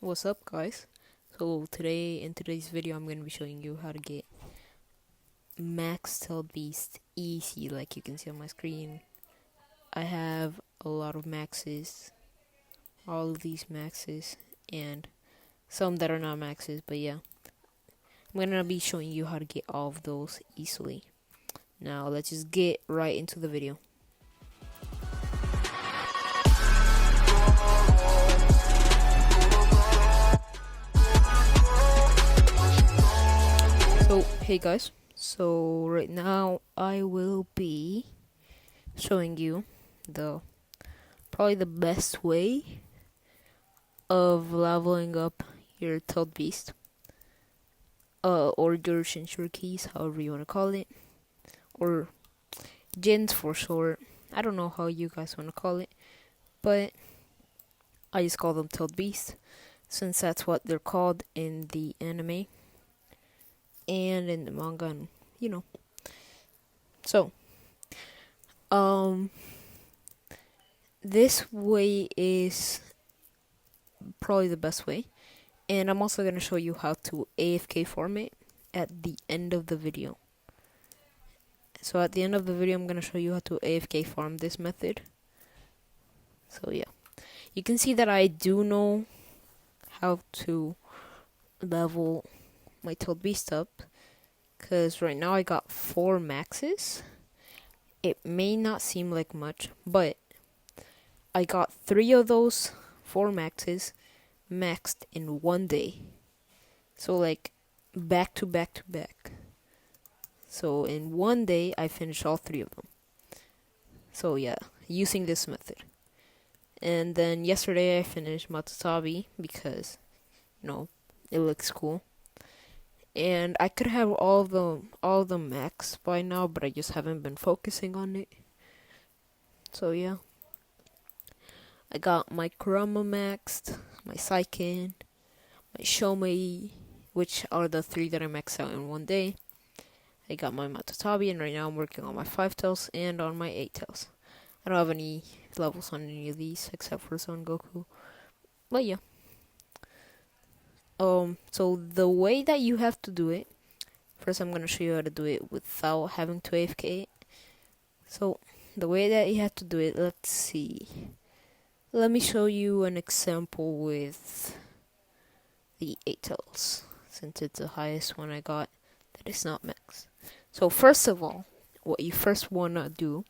What's up, guys? So in today's video I'm going to be showing you how to get max tailed beast easy. Like you can see on my screen, I have a lot of maxes, all of these maxes, and some that are not maxes, but yeah, I'm going to be showing you how to get all of those easily. Now let's just get right into the video. So hey guys, so right now I will be showing you probably the best way of leveling up your tailed beast, or your keys, however you want to call it, or jins for short. I don't know how you guys want to call it, but I just call them tailed beast since that's what they're called in the anime and in the manga, and So, this way is probably the best way, and I'm also going to show you how to AFK farm it at the end of the video. So at the end of the video, I'm going to show you how to AFK farm this method. So yeah, you can see that I do know how to level my tailed beast up, because right now I got 4 maxes. It may not seem like much, but I got 3 of those 4 maxes maxed in one day. So like back to back to back. So in one day I finished all 3 of them. So yeah, using this method. And then yesterday I finished Matatabi because it looks cool. And I could have all of them max by now, but I just haven't been focusing on it. So yeah, I got my Kurama maxed, my Saiken, my Shomei, which are the 3 that I maxed out in one day. I got my Matatabi, and right now I'm working on my 5 tails and on my 8 tails. I don't have any levels on any of these except for Son Goku. But yeah. So the way that you have to do it, first I'm gonna show you how to do it without having to AFK. So the way that you have to do it, let's see. Let me show you an example with the 8 tails, since it's the highest one I got that is not max. So first of all, what you first wanna do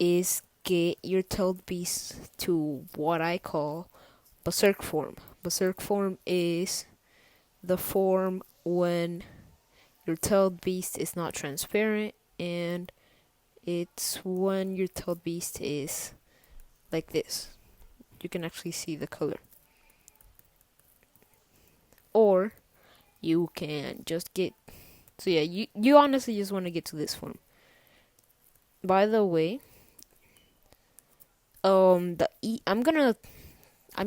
is get your tailed beast to what I call berserk form. Berserk form is the form when your tailed beast is not transparent, and it's when your tailed beast is like this. You can actually see the color. Or you can just get, so yeah, you honestly just want to get to this form. By the way, I'm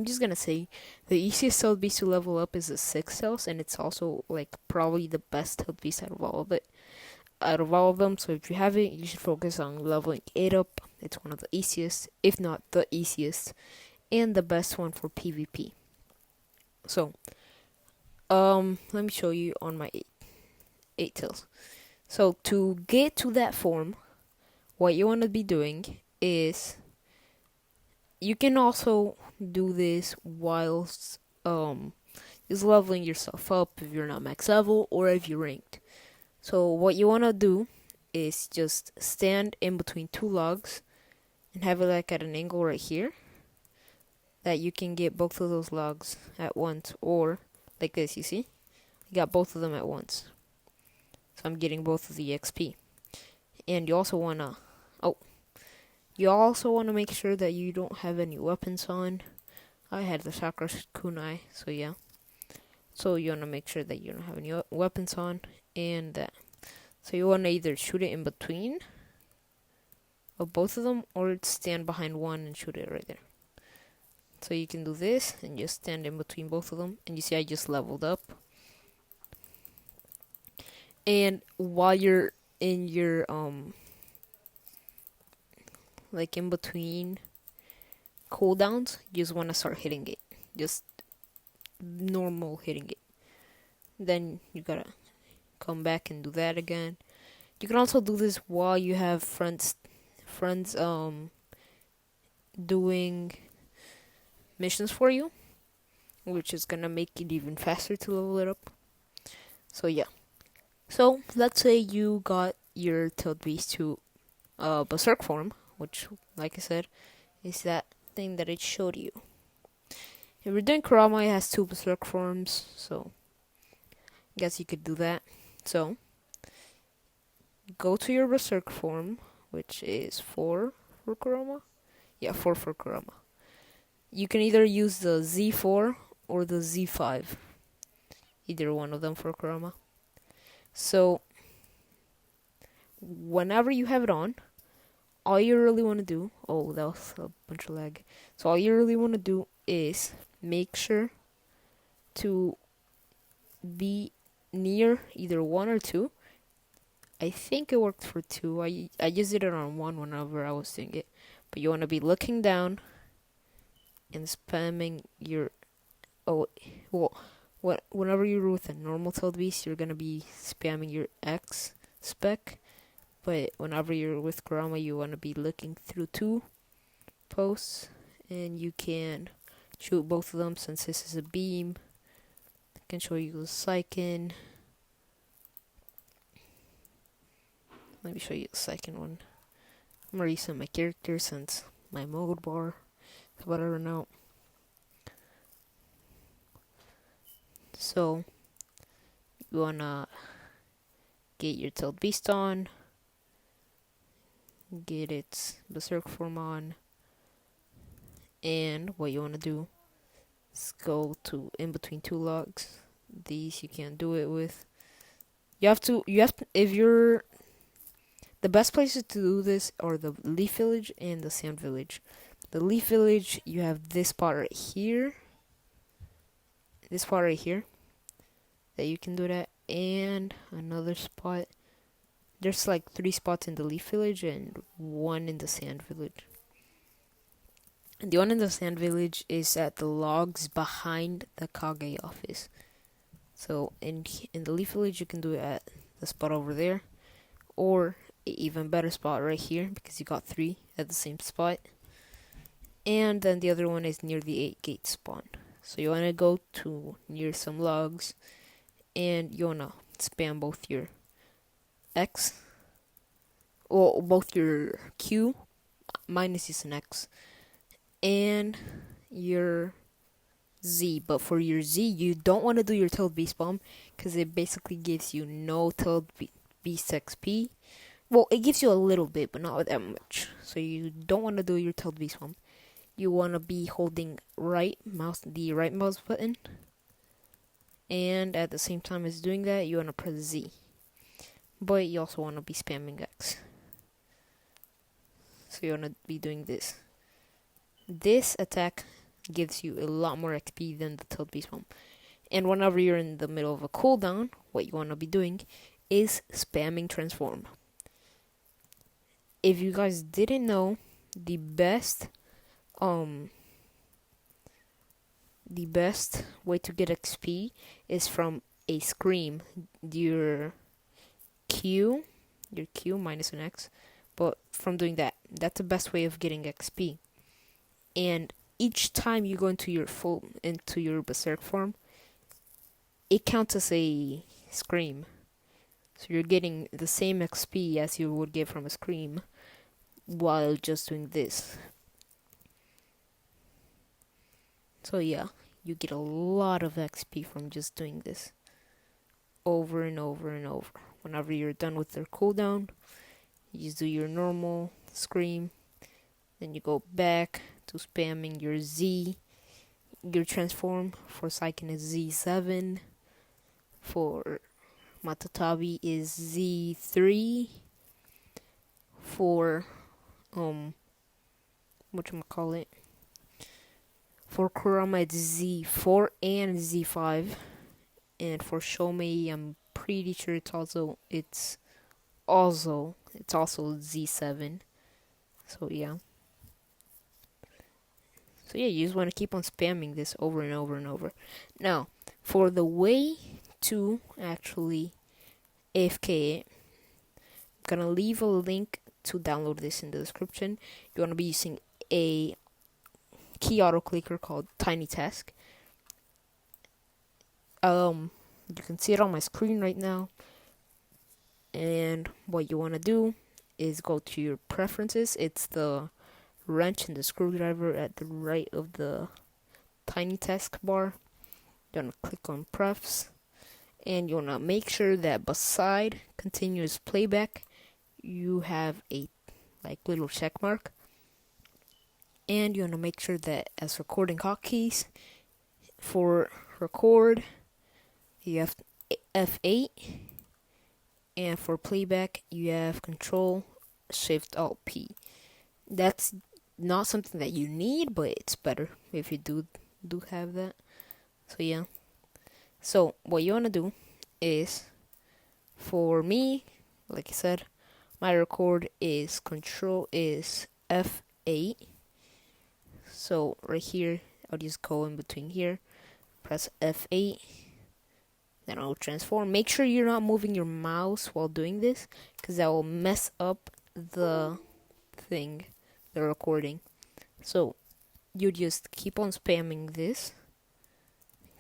just gonna say the easiest tailed beast to level up is the 6 tails, and it's also like probably the best tailed beast out of all of them. So if you have it, you should focus on leveling it up. It's one of the easiest, if not the easiest, and the best one for PvP. So let me show you on my 8 tails. So to get to that form, what you want to be doing is, you can also do this whilst just leveling yourself up if you're not max level or if you're ranked. So what you want to do is just stand in between 2 logs and have it like at an angle right here, that you can get both of those logs at once, or like this, you see? I got both of them at once. So I'm getting both of the XP. And you also want to make sure that you don't have any weapons on. I had the Sakura Kunai, so yeah. So you want to make sure that you don't have any weapons on, and that. So you want to either shoot it in between of both of them, or stand behind one and shoot it right there. So you can do this and just stand in between both of them, and you see I just leveled up. And while you're in your like in between cooldowns, you just want to start hitting it. Just normal hitting it. Then you gotta come back and do that again. You can also do this while you have friends doing missions for you, which is gonna make it even faster to level it up. So yeah. So let's say you got your tailed beast to berserk form, which, like I said, is that thing that it showed you. If you're doing Kurama, it has 2 berserk forms, so I guess you could do that. So go to your berserk form, which is 4 for Kurama. Yeah, 4 for Kurama. You can either use the Z4 or the Z5. Either one of them for Kurama. So whenever you have it on, all you really want to do... Oh, that was a bunch of lag. So all you really want to do is make sure to be near either 1 or 2. I think it worked for 2. I used it on 1 whenever I was doing it. But you want to be looking down and spamming your... whenever you're with a normal tailed beast, you're going to be spamming your X spec. But whenever you're with Kurama, you want to be looking through 2 posts. And you can shoot both of them since this is a beam. I can show you the Saiken. Let me show you the second one. I'm gonna reset my character since my mode bar is about to run out. So you wanna get your tailed beast on, get its berserk form on, and what you wanna do is go to in between 2 logs. These you can't do it with. If you're... The best places to do this are the Leaf Village and the Sand Village. The Leaf Village, you have this spot right here. This spot right here. That you can do that. And another spot. There's like 3 spots in the Leaf Village and 1 in the Sand Village. And the one in the Sand Village is at the logs behind the Kage office. So in the Leaf Village, you can do it at the spot over there. Or even better spot right here, because you got 3 at the same spot. And then the other one is near the 8 gate spawn. So you want to go to near some logs, and you want to spam both your X, or both your Q, mine is just an X, and your Z. But for your Z, you don't want to do your tailed beast bomb, because it basically gives you no tailed beast XP. Well, it gives you a little bit, but not that much. So you don't want to do your tailed beast bomb. You want to be holding the right mouse button. And at the same time as doing that, you want to press Z. But you also want to be spamming X. So you want to be doing this. This attack gives you a lot more XP than the tailed beast bomb. And whenever you're in the middle of a cooldown, what you want to be doing is spamming transform. If you guys didn't know, the best way to get XP is from a scream. Your Q minus an X, but from doing that, that's the best way of getting XP. And each time you go into your berserk form, it counts as a scream. So you're getting the same XP as you would get from a scream while just doing this. So yeah, you get a lot of XP from just doing this over and over and over. Whenever you're done with their cooldown, you just do your normal scream. Then you go back to spamming your Z. Your transform for Saiken is Z7. For Matatabi is Z3. For whatchamacallit, for Kurama it's Z4 and Z5. And for Shomei, I'm pretty sure it's also Z7. So yeah. So yeah, you just want to keep on spamming this over and over and over. Now, for the way to actually AFK it, I'm gonna leave a link to download this in the description. You want to be using a key auto clicker called Tiny Task. You can see it on my screen right now. And what you want to do is go to your preferences. It's the wrench and the screwdriver at the right of the Tiny Task bar. You want to click on prefs, and you want to make sure that beside continuous playback you have a little check mark, and you want to make sure that as recording hotkeys for record you have F8, and for playback you have Control Shift Alt P. That's not something that you need, but it's better if you do have that. So yeah. So what you want to do is, for me, like I said, my record is F8. So right here, I'll just go in between here, press F8, then I'll transform. Make sure you're not moving your mouse while doing this, because that will mess up the recording. So you just keep on spamming this,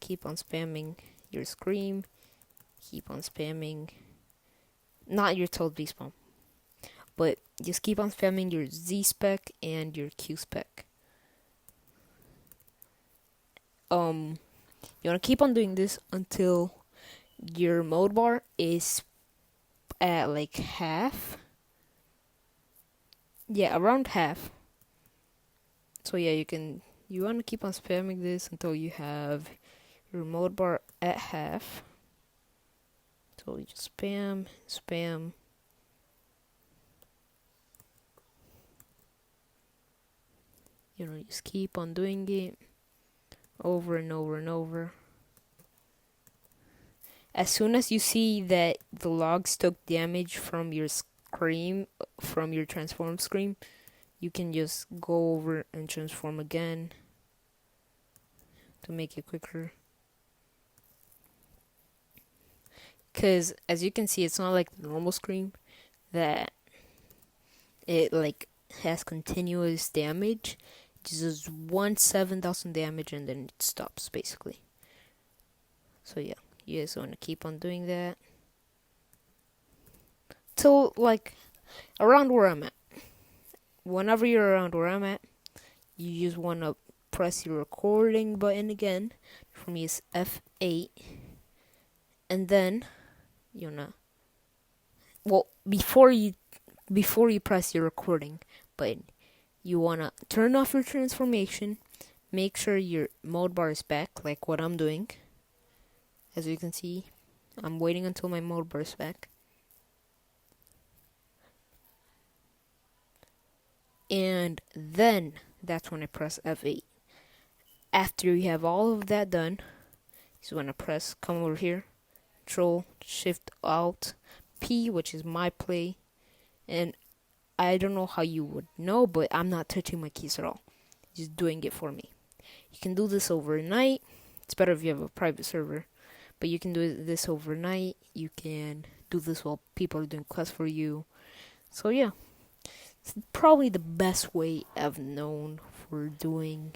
keep on spamming your scream, keep on spamming, not your toad V-spawn, but just keep on spamming your Z spec and your Q spec. You want to keep on doing this until your mode bar is at like half. Yeah, around half. So yeah, you want to keep on spamming this until you have your mode bar at half. So you just spam. You know, just keep on doing it over and over and over. As soon as you see that the logs took damage from your scream, from your transform scream, you can just go over and transform again to make it quicker. Because as you can see, it's not like the normal scream that it has continuous damage. It just does 7,000 damage and then it stops basically. So yeah, you just want to keep on doing that till around where I'm at. Whenever you're around where I'm at, you just want to press your recording button again. For me, it's F8, and then before you press your recording button, you wanna turn off your transformation. Make sure your mode bar is back, like what I'm doing. As you can see, I'm waiting until my mode bar is back. And then that's when I press F8. After you have all of that done, you just want to come over here, Control Shift Alt P, which is my play. And I don't know how you would know, but I'm not touching my keys at all. Just doing it for me. You can do this overnight. It's better if you have a private server, but you can do this overnight. You can do this while people are doing quests for you. So yeah, it's probably the best way I've known for doing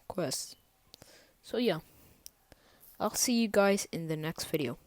quests. So yeah, I'll see you guys in the next video.